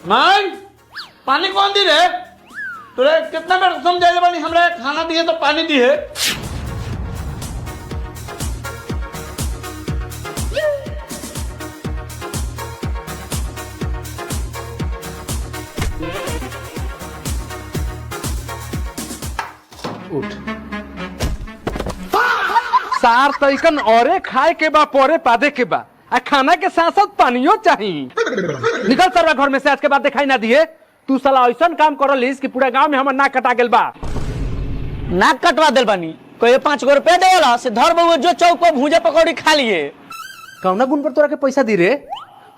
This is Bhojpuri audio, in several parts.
माई पानी कौन दी रे? तुरे कितना बार समझाइले बानी हमरा खाना दिए तो पानी दिए। उठ सार तैकन औरे खाए के बा पोरे पादे के बा आ खाना के साथ साथ पानियो चाहिए। निकल सरवा घर में से, आज के बाद दिखाई ना दिए। तू साला ऐसा काम करलिस कि पूरा गांव में हमर नाक कटा गेल बा। नाक कटवा दिल बानी, कोई 5 गो रुपया देला से धर बबुआ जो चौक पर भूजा पकौड़ी खा लिए। कौना गुण पर तोरा के पैसा दी रे?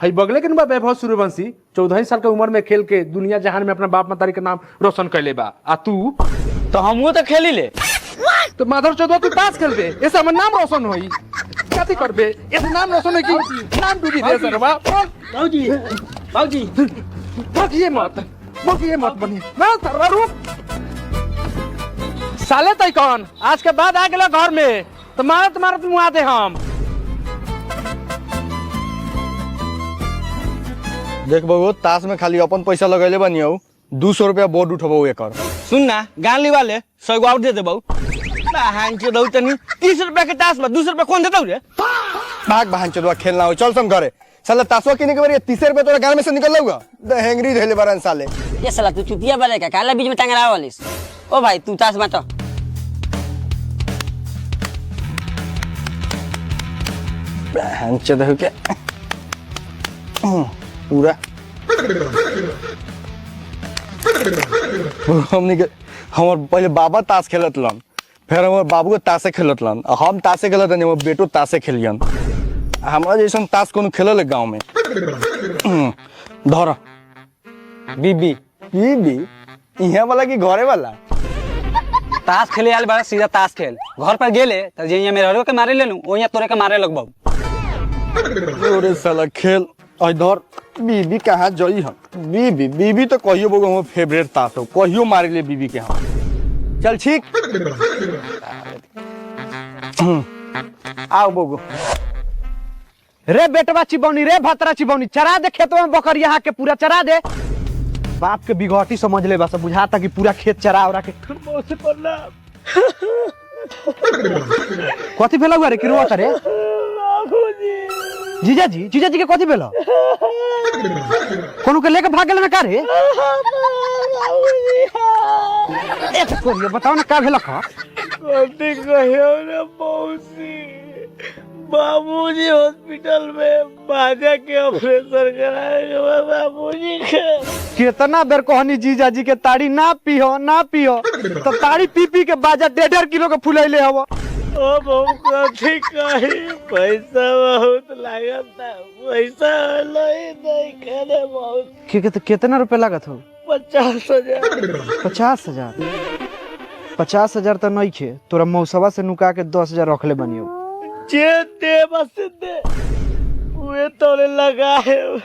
हई बगले के बा वैभव सूर्यवंशी 14 साल के उम्र में खेल के दुनिया जहान में अपना बाप मातारी के नाम रोशन कैले बा। आ तू तो हमहू तो खेली ले। तो माधव चौधरी तू ताश खेलबे, ऐसे हमर नाम रोशन होई। कथी करबे? ऐसे नाम रोशन होई कि नाम डूबी दे सरवा। बाबूजी बाबूजी बकिए मत बनी ना सरवा रुक। साले तई कौन आज के बाद आ गेला घर में तो मारत मुआ दे हम। देख बबू, ताश में खाली अपन पैसा लगैले बानी हो। 200 रुपया बोर्ड उठबो एकर। सुन ना, गाली वाले 100 गो और दे देबौ। बहन के दऊ तनी 30 रुपया के ताश में 200 रुपया कौन देतौ रे? भाग बहन चोदवा खेलना हो, चल सम घरे। साला ताशवा किने के बारी 30 रुपया तोरा गांव में से निकल लऊगा। द हेंगरी धैले बारन साले। ये साला तू चुतिया वाले का काला बीच में टंगरा वालिस। ओ भाई तू ताश बांटो। बहन चोदवा के पूरा हमनी के हमर पहले बाबा ताश खेलत लन, फिर हमर बाबू के ताशे खेलत लन, हम ताशे खेलत हन, हमर बेटो ताशे खेलियन। हमरा जैसन ताश कोनो खेलल है गांव में। धर बीबी इहाँ वाला की घरे वाला? ताश खेले आल बड़ा सीधा ताश खेल। घर पर गेले त जे मेरे हरो के मारे लेनु ओया तोरे के मारे लगबौ। ओरे साला खेल इधर। बीबी कहाँ जई हम? बीबी तो कहियो बोगो हमर फेवरेट ताश हो, कहियो मारे ले बीबी के हम। चल ठीक आओ बोगो। रे बेटवा चिबौनी, रे भतरा चिबौनी, चरा दे खेतों में बकरिया के पूरा चरा दे। बाप के बिगौटी समझ ले, बस बुझाता कि पूरा खेत चरा उरा के। कथी भेला हुआ रे? कि रोता रे? जीजा जी के कथी भेला? कोनो के लेके भाग गेल ना का रे? एक कोरिया बताओ ना का भेला का? कथी कहियो रे मौसी, बाबूजी हॉस्पिटल में बाजा के ऑपरेशन कराए बाबूजी के। कितना बेर कहनी जीजा जी के ताड़ी ना पियो तो ताड़ी पी के बाजा 1.5 किलो के फुलैले हवा। ओ बहु कथी कही, पैसा बहुत लागता, पैसा नहीं करे बहुत। कितना रुपए लागत हो? 50,000। 50,000 तो नहीं खे, तोरा मौसवा से नुका के 10,000 रखले बनियो। जे दे बस दे, वे तोरे लगा है।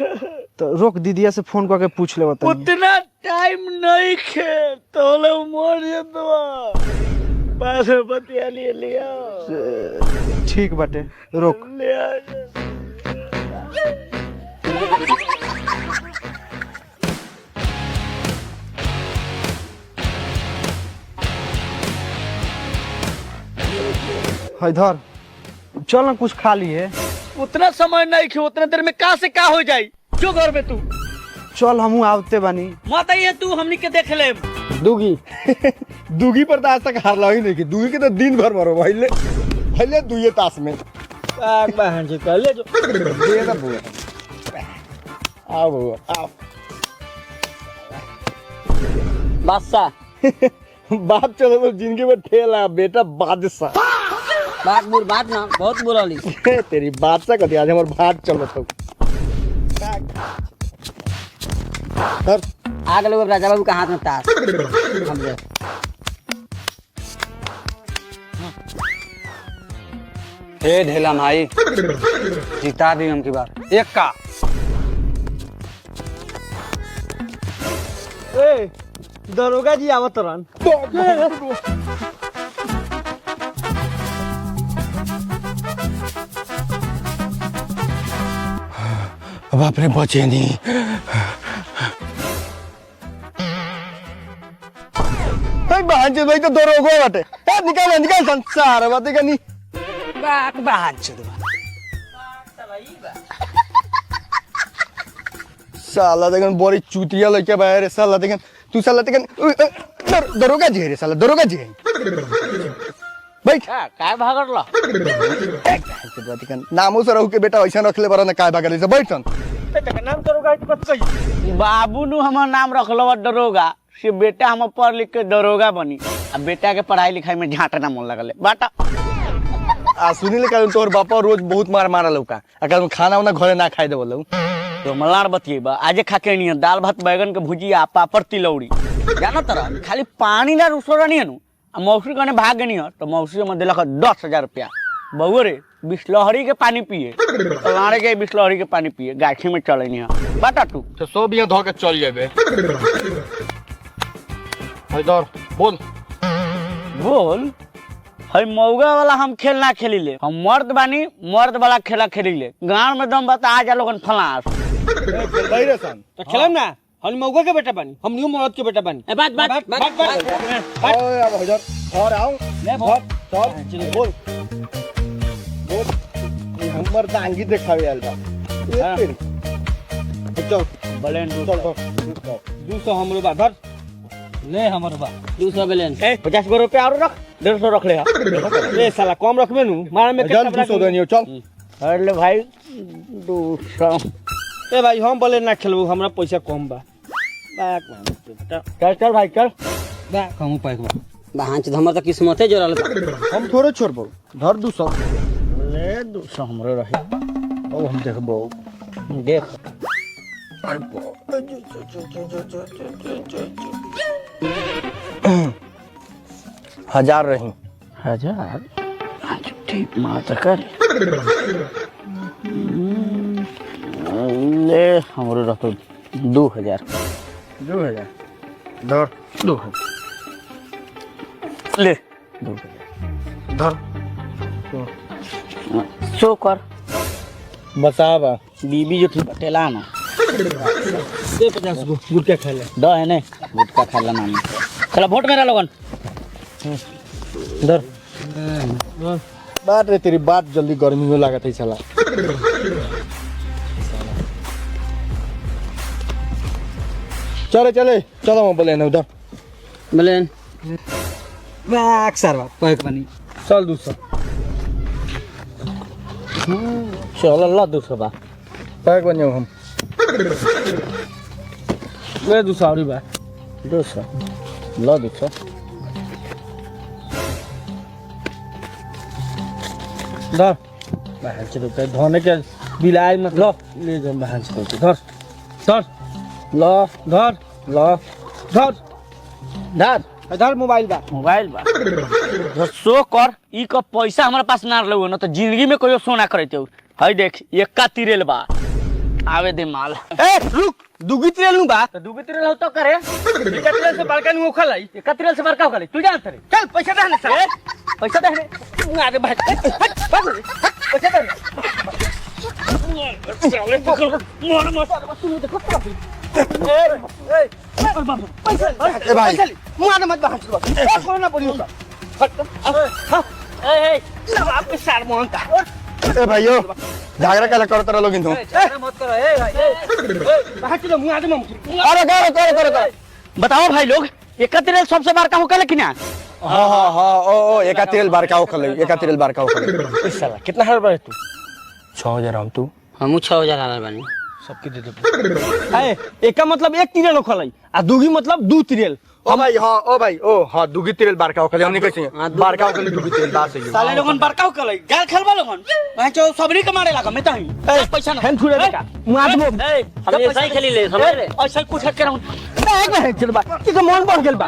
तो रोक, दीदिया से फोन करके पूछ ले। उतना टाइम नहीं खे, तोले मोर जतवा पास बतिया लिया। ठीक बाटे, रोक। इधर चल ना, कुछ खा लिए। उतना समय नहीं खे, उतना देर में का से का हो जाई। जो घर में तू चल, हमू आवते बानी। मत आइए तू, हमनी के देख ले। दुगी पर तो आज तक हारला ही नहीं की। दुगी के तो दिन भर मरो पहले दुए ताश में। बहन जी कह ले जो दे ना बुआ। आओ बुआ आओ। बादशाह बात चलो जिंदगी में ठेला बेटा बादशाह। बात ना बहुत बुरा ली। तेरी बादशाह कथी, आज हमार बात चलो तो। आगे लोग राजा बाबू का हाथ में ताश। हे ढेला भाई, जीता भी हम की बार एक का। ए दरोगा जी आवत रहन। बाप रे बचे नहीं। बहन चोद भाई तो दरोगो बाटे ए निकाल संसार बात कनी बाक बहन चोद साला देखन बड़ी चूतिया लइके बाहर साला देखन तू साला देखन दरोगा जी रे साला दरोगा जी बैठ काय भागरला नामो से रहू के बेटा ऐसा रखले बरा ना काय भागले से बैठन नाम दरोगा बाबू नु हमर नाम रखलो दरोगा से बेटा हम पढ़ लिख के दरोगा बनी अब बेटा के पढ़ाई लिखाई में झाटा ना मन लगले बाटा आ सुनिले का तोर बापा रोज बहुत मार मारा लौका अगर खाना उना घरे ना खाए देबो तो मलार बतिएबा आजे खा के नहीं दाल भात बैगन के भुजिया पापड़ तिलौड़ी जाना तरह खाली पानी ना रुसोरा नहीं नु मौसी कने भाग नहीं तो मौसी में दिलक 10,000 रुपया बहु रे बिस्लहरी के पानी पिए लाड़े के बिस्लहरी के पानी पिए गाछी में चले नहीं बाटा तू तो सब यहाँ धो के चल जेबे इधर बोल बोल हई मौगा वाला हम खेल ना खेली ले हम मर्द बानी मर्द वाला खेला खेली ले गांव में दम बता आ जा लोगन फलास बैरे सन तो खेलम ना हम मौगा के बेटा बनी हम न्यू मौत के बेटा बनी बात बात ओए अब इधर और आओ ले बोल चल बोल ये हमर दांगी देखावे आल बा चल बलेन चल 200 हमरो बा धर ले हमरो बा 200 बेलेन 50 गो रुपया और रख 150 रख ले ए साला कम रखबे नु मारे में चल 200 देनियो चल अरे भाई 200 ए भाई हम बोले ना खेलबो हमरा पैसा कम बा चल चल भाई चल बा कम पाए बा बहान से हमर त किस्मते जोरल हम थोड़े छोड़बो धर 200 ले 200 हमरो रहे अब हम देखबो देख हजार रही 1000 ठीक मात कर ले हमरो रखो 2000 धर 2000 ले 2000 धर सो कर बतावा बीबी जो थी पटेला ना ए 50 गो गुटका खा ले द है ने गुटका खा लेना चला वोट मेरा लोगन धर बात रे तेरी बात जल्दी गर्मी में लागत है साला चले चलो मैं बोले ना उधर बलेन बाक सरवा पैक बनी चल 200 चल ला 200 बा पैक बनियो हम ले 200 और बा 200 ला 200 धर बाहर से रुपए धोने के बिलाई मत लो ले जा बाहर से धर धर ला धर ला धर धर धर मोबाइल बा जो सो कर ई का पैसा हमारे पास ना रहो ना तो जिंदगी में कोई सोना करते हो हई देख एक्का तिरेल बा आवे दे माल ए रुक दुगी तिरेल नु बा तो दुबे तिरेल हो तो करे एक्का तिरेल से बड़का नु खलाई एक्का तिरेल से बड़का हो गले तू जानत रे चल पैसा दे ना पैसा दे रे अरे भाई पैसा दे चले पकड़ मोर मोर तू देखो ए भाई मुआ मत बाहर से कौन ना पड़ी ए आपके सार मोहनता ए भाइयों झगड़ा काला करत रह लोगिन तो मत करो ए भाई बाहर से मुआ दे अरे बताओ भाई लोग एकत्रित सबसे बड़का हो कल कि ना हां ओ एका तेल बार का होखले एका तेल बार का होखले इस साला कितना हर बार तू 6000 हम तू हम 6000 आला बानी सबके दे दे ए एका मतलब एक तिरेल हो खलाई आ दुगी मतलब दू तिरेल ओ भाई हां दुगी तेल बार का होखले हमने कैसे बार का होखले दुगी तेल बात सही साले लोगन बड़का हो कल गाल खेलबा लोगन मैं चो सबरी के मारे लगा मैं तो ही पैसा ना हैन थुरे बेटा मुआ दे हम ऐसा ही खेली ले समझ रे ऐसा कुछ हट के रहूं एक में चल बा ई तो मन बढ़ गेल बा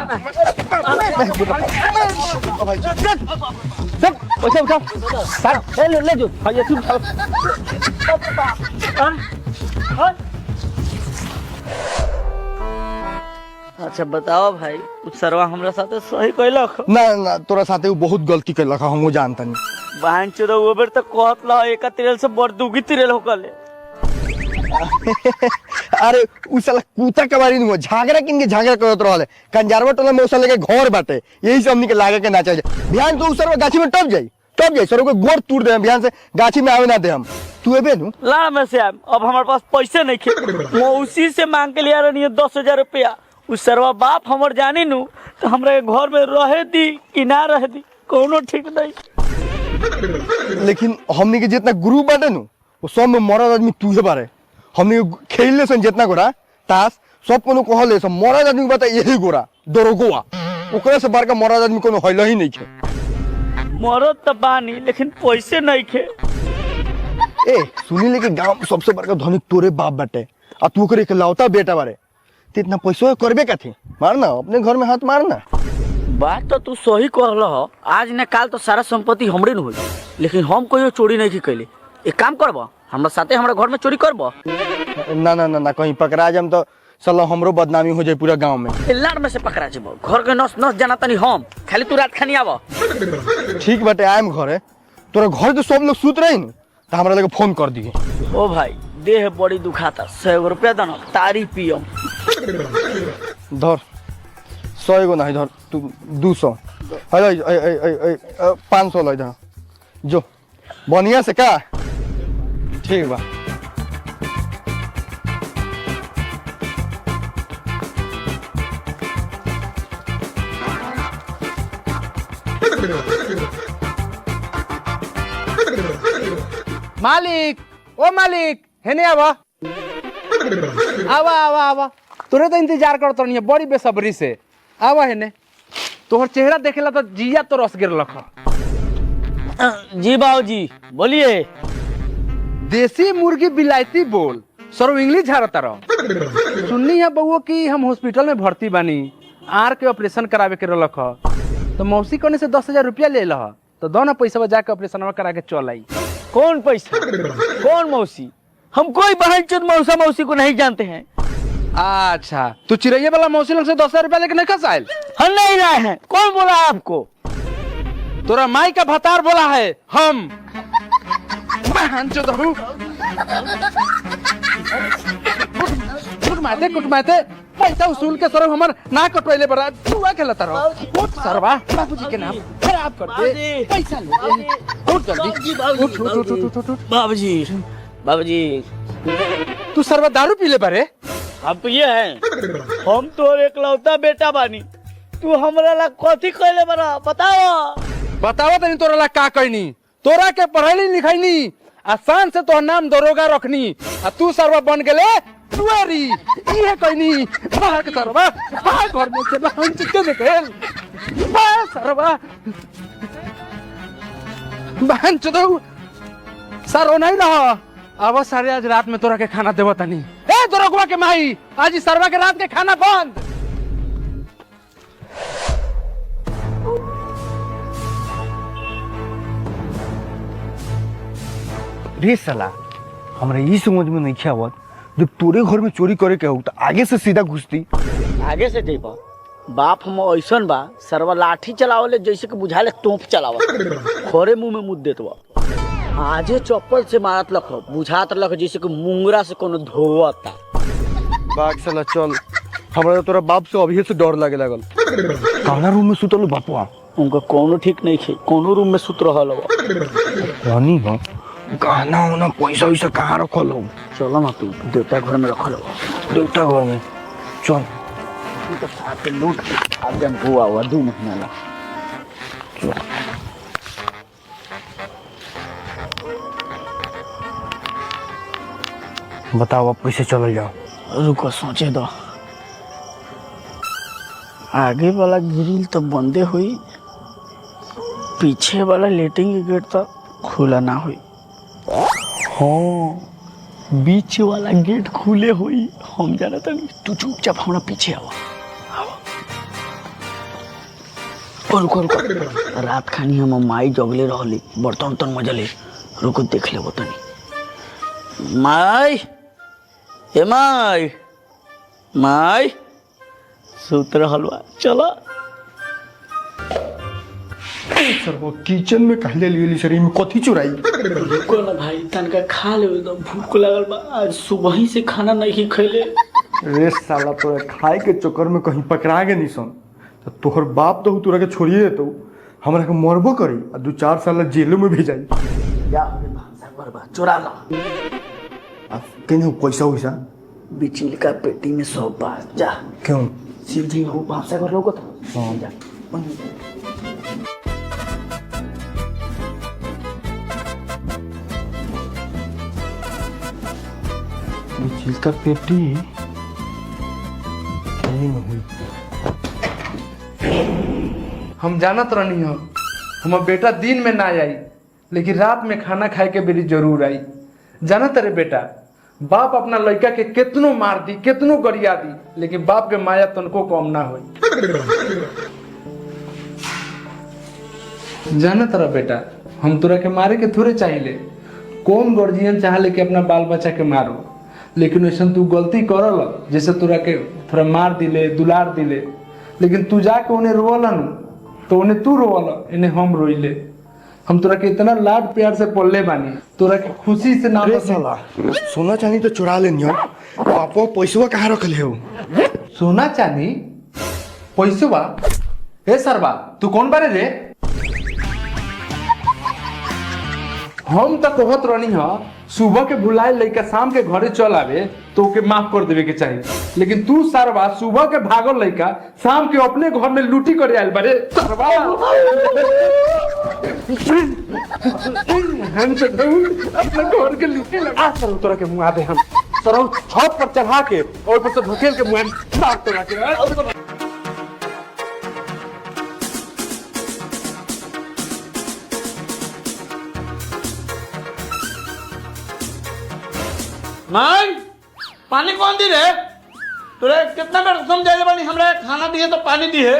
सब पैसा उठा सर ले जो हां ये तू अच्छा बताओ भाई कुछ सरवा हमरा साथे सही कहलक ना तोरा साथे वो बहुत गलती कैलक हम जानता नहीं बहन चोद वो बेर तक कहत ला एक तिरेल से बड़ दुगी तिरेल हो कले अरे उ साला कुत्ता कबारी नु झागरा किन के झागरा करत रहले कंजारवा टोला में उसा लेके घर बाटे यही से हमनी के लागे के ना चाहिए ध्यान तो उसरवा गाछी में टप जाई सरो के गोड़ टूट दे ध्यान से गाछी में आवे ना दे हम तू एबे नु ला में से अब हमारे पास पैसे नहीं खे मौसी से मांग के लिया रही 10,000 रुपया उस सरवा बाप हमर जानी नु तो हमरा घर में रहे दी कि ना रहे दी कोनो ठीक नहीं। लेकिन हमनी के जितना ग्रुप बाटे नु वो सब में मरद आदमी तू है बारे हमनी खेलले सन जितना गोरा तास सब कोनो कहले सब मरद आदमी बता यही गोरा दरोगोआ ओकरा से बड़का मरद आदमी कोनो हइल ही नहीं खे मरद तो बानी लेकिन पैसे नहीं खे। ए सुनी ले कि गांव में सबसे बड़का धनिक तोरे बाप बाटे आ तू करे के लौता बेटा बारे ते इतना पैसा करबे का थे मारना अपने घर में हाथ मारना। बात तो तू सही कहल ह आज न काल तो सारा संपत्ति हमरे न होई लेकिन हम कोई चोरी नहीं कैले एक काम करब हमरा साथे हमरा घर में चोरी करब ना ना ना ना कहीं पकड़ा जाम तो साला हमरो बदनामी हो जाए पूरा गांव में लाड़ में से पकड़ा जेबो घर के नस नस जाना तनी हम खाली तू रात खानी आब ठीक बाटे आयम घरे तोरा घर के सब लोग सूत रही न तो हमरा लगे फोन कर दिए। ओ भाई देह बड़ी दुखाता 100 रुपया दन तारी पियम धर 100 गो नहीं धर तू 200 है 500 ले धर जो बढ़िया से का ठीक बा। मालिक ओ मालिक हेने आवा आवा आवा आवा तोरे तो इंतजार करत रहनी बड़ी बेसब्री से आवा हेने तोहर चेहरा देखेला तो जिया तो रस गिर लख। जी बाबूजी बोलिए। देसी मुर्गी बिलायती बोल सरो इंग्लिश झाड़ता रहो सुननी है बउओ कि हम हॉस्पिटल में भर्ती बानी आर के ऑपरेशन करावे के रख तो मौसी कोने से 10,000 रुपया ले लह तो दो ना पैसा जाके ऑपरेशन करा के चल आई। कौन पैसा कौन मौसी हम कोई बहन चुत मौसा मौसी को नहीं जानते हैं। अच्छा तू चिड़ैया वाला मौसी लोग से 10,000 रुपया लेके नहीं खस आयल हम नहीं रहे हैं कौन बोला आपको तोरा माई का भतार बोला है हम कुटमाते पैसा उसूल के सर हमर ना कटवाइले बड़ा जुआ खेलता रहो उठ सरवा बाबूजी के नाम खराब कर दे पैसा ले उठ जल्दी उठ बाबूजी बाबूजी तू सरवा दारू पी ले बारे अब तो ये है हम तो एकलौता बेटा बानी तू हमरा ला कथी कहले बड़ा बताओ बतावा तनी तोरा ला का कहनी तोरा के पढ़ाई लिखाई आसान से तोहर नाम दरोगा रखनी आ तू सरवा बन गेले टुअरी ये कहनी भाग सरवा भाग घर में से बहन चित्ते निकल भाग सरवा बहन चदो सरो नहीं रहा अब सारे आज रात में तोरा के खाना देव तनी ए दरोगा के माई आज सरवा के रात के खाना बंद। रे साला हमरा ये समझ में नहीं आवत जब तोरे घर में चोरी करे के हो तो आगे से सीधा घुसती आगे से जेबा बाप हम ऐसन बा सरवा लाठी चलावले जैसे कि बुझाले तोप चलावा खोरे मुंह में मुद देत बा आजे चप्पल से मारत लख बुझात लख जैसे कि मुंगरा से कोनो धोवता बाग साला चल हमरा तो तोरा बाप से अभी से डर लागे लागल काना रूम में सुतल बापुआ उनका कोनो ठीक नहीं खे कोनो रूम में सुत रहल बा रानी हो गहना होना पैसा वैसा कहाँ रखल हो चलो ना तू देवता घर में रखल बा देवता घर में चल तू तो साथ लूट अब जब हुआ हुआ 2 महीना ला बताओ अब कैसे चल जाओ रुको सोचे दो आगे वाला ग्रिल तो बंदे हुई पीछे वाला लेटिंग गेट तो खुला ना हुई हाँ बीच वाला गेट खुले हुई हम जाना था तू चुपचाप हमारा पीछे आवा रुको रुको रात खानी हम माई जगले रहली बर्तन तन मजले रुको देख ले तनी माई ए माई माई सूत्र हलवा चलो सर वो किचन में कहले लिए सर में कथी चुराई रुको ना भाई तनका खा ले तो भूख लगल बा आज सुबह ही से खाना नहीं खैले रे साला तो खाए के चक्कर में कहीं पकड़ा गए निसन तो तोहर बाप तो तोरा के छोड़िए देतो हमरा के मरबो करी आ 2-4 साल जेल में भेजाई जा भांसा बरबा चुरा ला आ केने पैसा वैसा बिचील का पेटी में 100 बा जा क्यों सीधी हो भांसा कर लोग तो हाँ। जा चीज का पेटी हम जानत रहनी हो हमार बेटा दिन में ना आई लेकिन रात में खाना खाए के बेरी जरूर आई। जानत रे बेटा बाप अपना लड़का के कितनो मार दी कितनो गरिया दी लेकिन बाप के माया तनको कम ना होई। जानत रह बेटा हम तोरा के मारे के थोड़े चाहिए कौन गार्जियन चाहले कि अपना बाल बच्चा के मारो लेकिन वैसे तू गलती करल जैसे तोरा के थोड़ा मार दिले दुलार दिले लेकिन तू जाके उन्हें रोवल तो उन्हें तू रोवल इन्हें हम रोइले। हम तोरा के इतना लाड प्यार से पलले बानी तोरा के खुशी से ना रे साला सोना चांदी तो चुरा लेनी हो आपो पैसवा कहाँ रखले हो सोना चांदी पैसवा ए सरवा तू कौन बारे रे हम तो कहत रहनी हा सुबह के भुलाए लड़का शाम के घरे चल आवे तो ओके माफ कर देवे के चाहिए लेकिन तू सरवा सुबह के भागल लड़का शाम के अपने घर में लूटी करे आयल बारे सरवा हम तो अपने घर के लूटी लगा सर तोरा के मुंह दे हम सरौ छत पर चढ़ा के और ऊपर से ढकेल के मुंह मार तोरा के माई पानी कौन दी रे तोरे कितना बेर समझाइले बानी हमरा खाना दिए तो पानी दिए